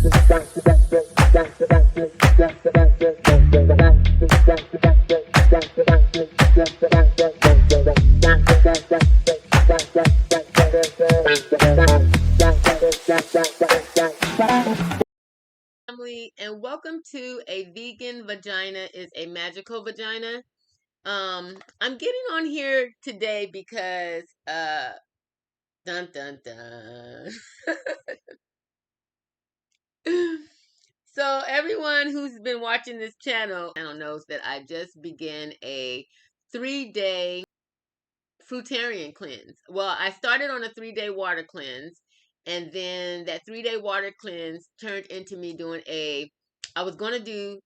Family, and welcome to A Vegan Vagina is a Magical Vagina. I'm getting on here today because dun dun dun. So everyone who's been watching this channel knows that I just began a 3-day fruitarian cleanse. Well, I started on a 3-day water cleanse, and then that 3-day water cleanse turned into me doing I was going to do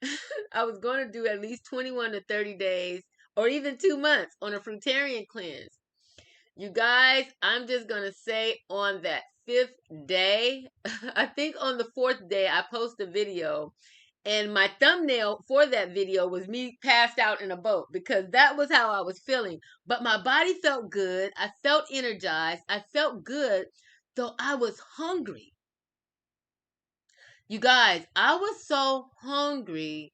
I was going to do at least 21 to 30 days or even 2 months on a fruitarian cleanse. You guys, I'm just going to say on that 5th day, I think on the 4th day, I posted a video, and my thumbnail for that video was me passed out in a boat because that was how I was feeling. But my body felt good. I felt energized. I felt good, though I was hungry. You guys, I was so hungry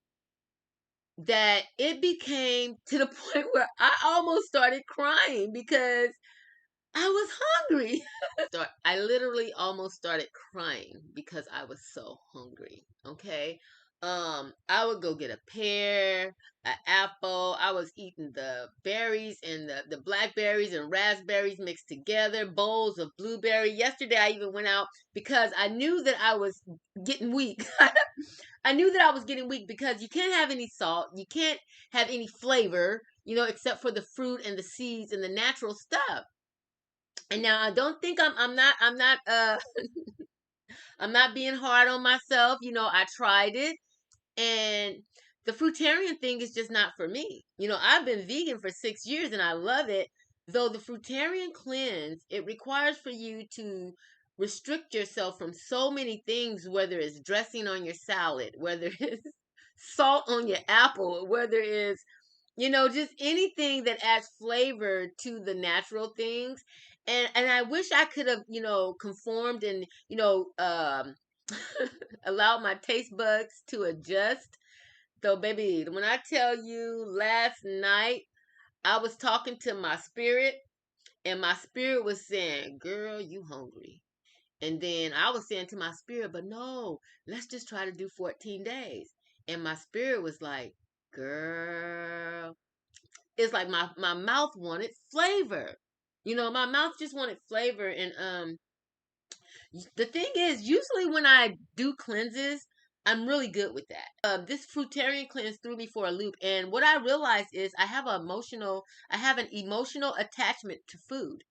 that it became to the point where I almost started crying because I was hungry. I literally almost started crying because I was so hungry. Okay. I would go get a pear, an apple. I was eating the berries and the blackberries and raspberries mixed together, bowls of blueberry. Yesterday I even went out because I knew that I was getting weak. I knew that I was getting weak because you can't have any salt, you can't have any flavor, except for the fruit and the seeds and the natural stuff. And now I don't think I'm not being hard on myself. I tried it, and the fruitarian thing is just not for me. I've been vegan for 6 years and I love it. Though the fruitarian cleanse, it requires for you to restrict yourself from so many things, whether it's dressing on your salad, whether it's salt on your apple, whether it's just anything that adds flavor to the natural things. And I wish I could have, conformed and, allowed my taste buds to adjust. So, baby, when I tell you last night, I was talking to my spirit, and my spirit was saying, "Girl, you hungry." And then I was saying to my spirit, "But no, let's just try to do 14 days." And my spirit was like, "Girl," it's like my mouth wanted flavor. My mouth just wanted flavor. And the thing is, usually when I do cleanses, I'm really good with that. This fruitarian cleanse threw me for a loop, and what I realized is I have an emotional attachment to food.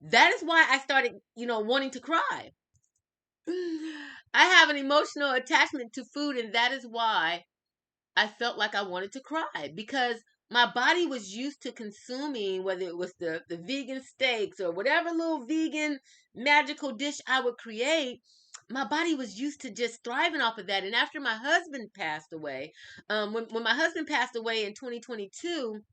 That is why I started, wanting to cry. I have an emotional attachment to food, and that is why I felt like I wanted to cry, because my body was used to consuming, whether it was the vegan steaks or whatever little vegan magical dish I would create. My body was used to just thriving off of that. And after my husband passed away, when my husband passed away in 2022,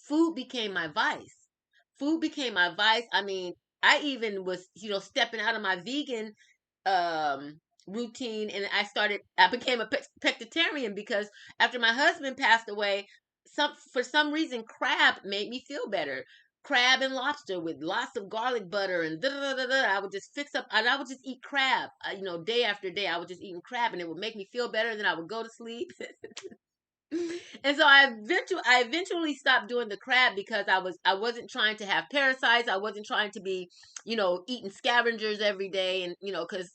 food became my vice. Food became my vice. I mean, I even was, stepping out of my vegan routine, and I became a pescatarian because after my husband passed away, for some reason crab made me feel better. Crab and lobster with lots of garlic butter and da da da da. I would just fix up, and I would just eat crab. Day after day, I would just eat crab, and it would make me feel better. And then I would go to sleep. And so I eventually stopped doing the crab because I wasn't trying to have parasites. I wasn't trying to be, eating scavengers every day, and because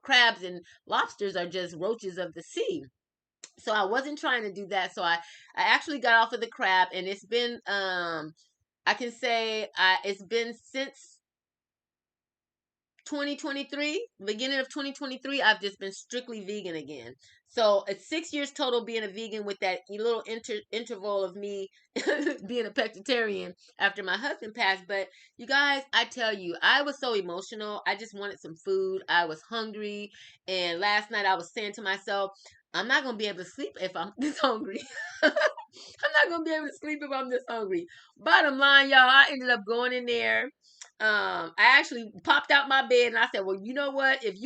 crabs and lobsters are just roaches of the sea. So I wasn't trying to do that. So I actually got off of the crab, and it's been I can say it's been since 2023, beginning of 2023, I've just been strictly vegan again. So it's 6 years total being a vegan, with that little interval of me being a pescatarian after my husband passed. But you guys, I tell you, I was so emotional. I just wanted some food. I was hungry. And last night I was saying to myself, I'm not going to be able to sleep if I'm this hungry. I'm not going to be able to sleep if I'm this hungry. Bottom line, y'all, I ended up going in there. I actually popped out my bed and I said, well, you know what? If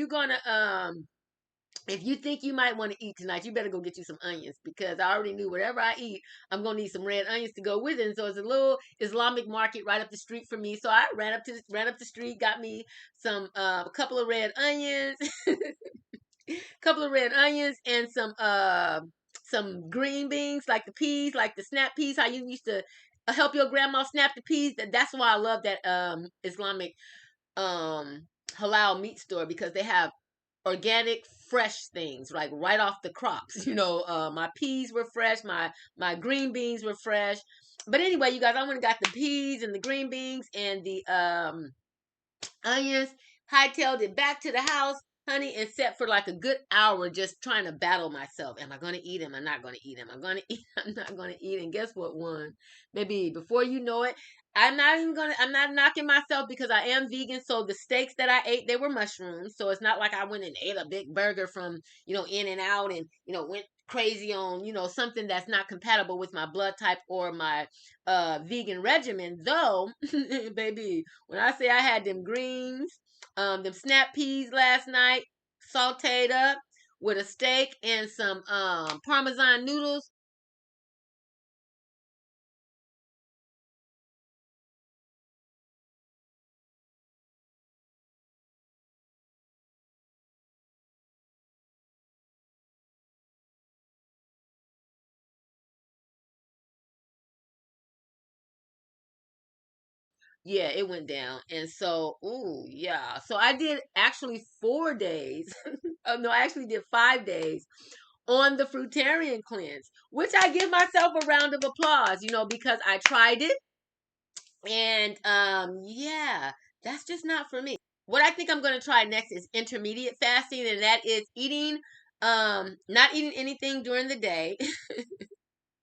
you think you might want to eat tonight, you better go get you some onions because I already knew whatever I eat, I'm gonna need some red onions to go with it. And so it's a little Islamic market right up the street from me. So I ran up the street, got me some a couple of red onions, couple of red onions, and some green beans, like the peas, like the snap peas. How you used to help your grandma snap the peas. That's why I love that Islamic um halal meat store because they have organic fresh things like right off the crops. My peas were fresh, my green beans were fresh. But anyway, you guys, I went and got the peas and the green beans and the onions, hightailed it back to the house, honey, and sat for like a good hour just trying to battle myself. Am I going to eat him? I'm not going to eat him. I'm going to eat. I'm not going to eat. And guess what won? Baby, before you know it, I'm not knocking myself because I am vegan. So the steaks that I ate, they were mushrooms. So it's not like I went and ate a big burger from, In and Out and, went crazy on, something that's not compatible with my blood type or my vegan regimen. Though, baby, when I say I had them greens, them snap peas last night, sauteed up with a steak and some Parmesan noodles. Yeah, it went down. And so, ooh, yeah. So I did actually 4 days. Oh, no, I actually did 5 days on the fruitarian cleanse, which I give myself a round of applause, because I tried it. And yeah, that's just not for me. What I think I'm going to try next is intermediate fasting, and that is eating not eating anything during the day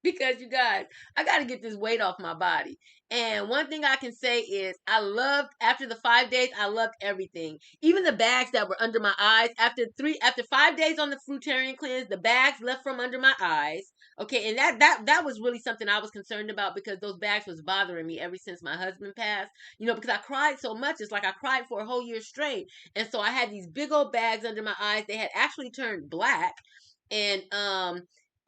because you guys, I got to get this weight off my body. And one thing I can say is I loved after the 5 days, I loved everything. Even the bags that were under my eyes after 5 days on the fruitarian cleanse, the bags left from under my eyes. Okay, and that was really something I was concerned about because those bags was bothering me ever since my husband passed. Because I cried so much. It's like I cried for a whole year straight. And so I had these big old bags under my eyes. They had actually turned black. And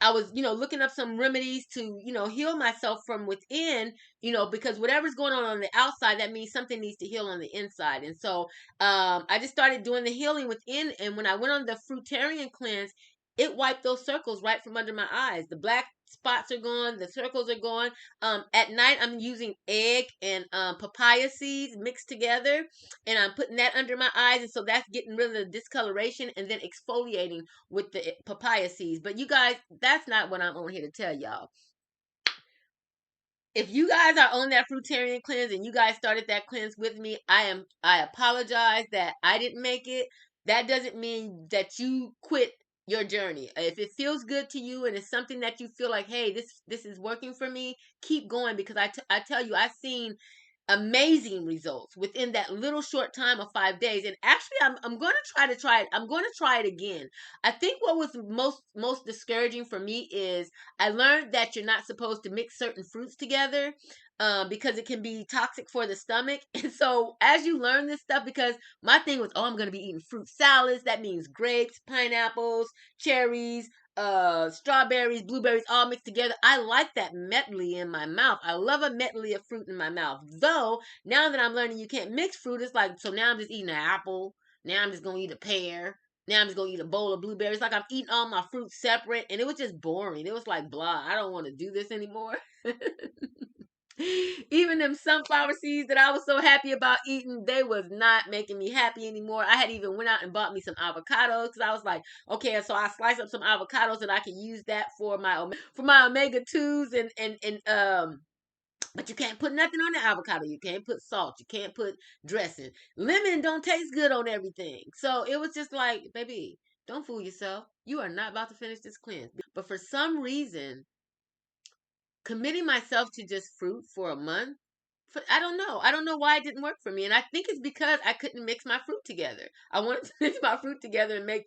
I was, looking up some remedies to, heal myself from within, because whatever's going on the outside, that means something needs to heal on the inside. And so, I just started doing the healing within. And when I went on the fruitarian cleanse, it wiped those circles right from under my eyes. The black spots are gone. The circles are gone. At night, I'm using egg and papaya seeds mixed together, and I'm putting that under my eyes, and so that's getting rid of the discoloration, and then exfoliating with the papaya seeds. But you guys, that's not what I'm on here to tell y'all. If you guys are on that fruitarian cleanse and you guys started that cleanse with me, I apologize that I didn't make it. That doesn't mean that you quit your journey. If it feels good to you and it's something that you feel like, hey, this is working for me, keep going because I tell you, I've seen amazing results within that little short time of 5 days. And actually, I'm going to try it. I'm going to try it again. I think what was most discouraging for me is I learned that you're not supposed to mix certain fruits together. Because it can be toxic for the stomach. And so as you learn this stuff, because my thing was, oh, I'm going to be eating fruit salads. That means grapes, pineapples, cherries, strawberries, blueberries, all mixed together. I like that medley in my mouth. I love a medley of fruit in my mouth. Though now that I'm learning you can't mix fruit, it's like, so now I'm just eating an apple. Now I'm just gonna eat a pear. Now I'm just gonna eat a bowl of blueberries. Like I'm eating all my fruits separate, and it was just boring. It was like blah. I don't want to do this anymore. Even them sunflower seeds that I was so happy about eating, they was not making me happy anymore. I had even went out and bought me some avocados because I was like, okay, so I sliced up some avocados and I can use that for my omega 2s and but you can't put nothing on the avocado. You can't put salt. You can't put dressing. Lemon don't taste good on everything. So it was just like, baby, don't fool yourself. You are not about to finish this cleanse. But for some reason, committing myself to just fruit for a month, I don't know. I don't know why it didn't work for me. And I think it's because I couldn't mix my fruit together. I wanted to mix my fruit together and make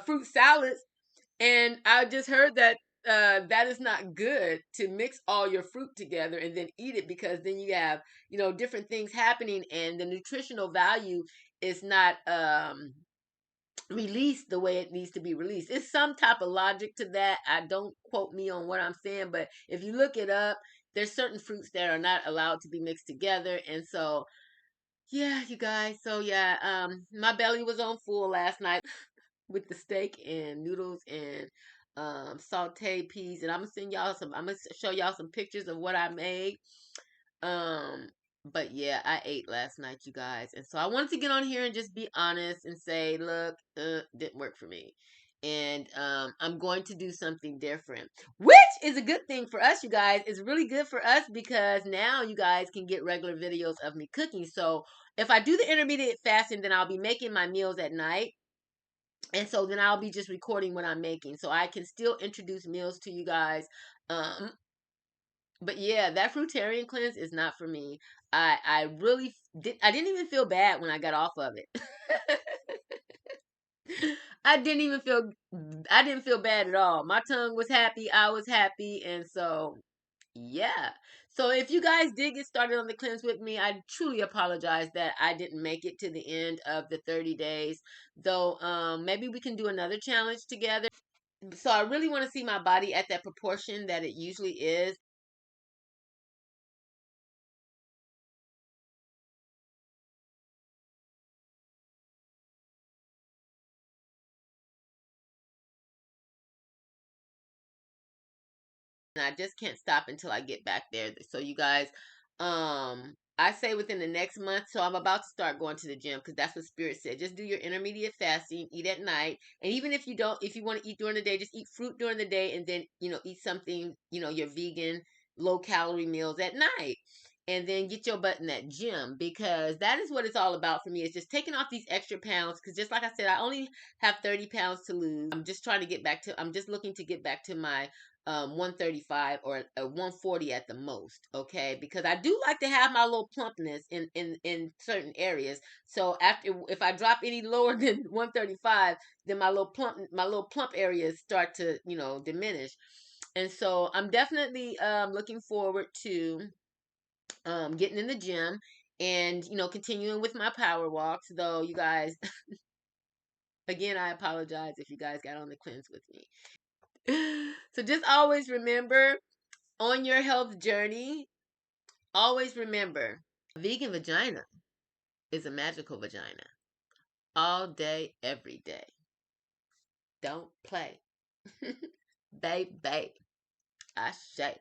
fruit salads. And I just heard that that is not good to mix all your fruit together and then eat it, because then you have, different things happening, and the nutritional value is not released the way it needs to be released. It's some type of logic to that. I don't quote me on what I'm saying, but if you look it up, there's certain fruits that are not allowed to be mixed together. And so, yeah, you guys. So yeah, my belly was on full last night with the steak and noodles and sauteed peas. And I'm gonna show y'all some pictures of what I made. Um, but yeah, I ate last night, you guys. And so I wanted to get on here and just be honest and say, look, didn't work for me. And I'm going to do something different, which is a good thing for us, you guys. It's really good for us because now you guys can get regular videos of me cooking. So if I do the intermediate fasting, then I'll be making my meals at night. And so then I'll be just recording what I'm making, so I can still introduce meals to you guys. Um, but yeah, that fruitarian cleanse is not for me. I really did. I didn't even feel bad when I got off of it. I didn't even feel. I didn't feel bad at all. My tongue was happy. I was happy, and so yeah. So if you guys did get started on the cleanse with me, I truly apologize that I didn't make it to the end of the 30 days. Though maybe we can do another challenge together. So I really want to see my body at that proportion that it usually is. And I just can't stop until I get back there. So you guys, I say within the next month. So I'm about to start going to the gym because that's what Spirit said. Just do your intermediate fasting, eat at night, and even if you don't, if you want to eat during the day, just eat fruit during the day, and then eat something, your vegan, low calorie meals at night. And then get your butt in that gym, because that is what it's all about for me. It's just taking off these extra pounds. Because just like I said, I only have 30 pounds to lose. I'm just looking to get back to my 135 or 140 at the most, okay? Because I do like to have my little plumpness in certain areas. So if I drop any lower than 135, then my little plump areas start to diminish. And so I'm definitely looking forward to getting in the gym and continuing with my power walks. Though you guys, again, I apologize if you guys got on the cleanse with me. So just always remember, on your health journey, always remember, a vegan vagina is a magical vagina. All day, every day. Don't play. Babe. I say.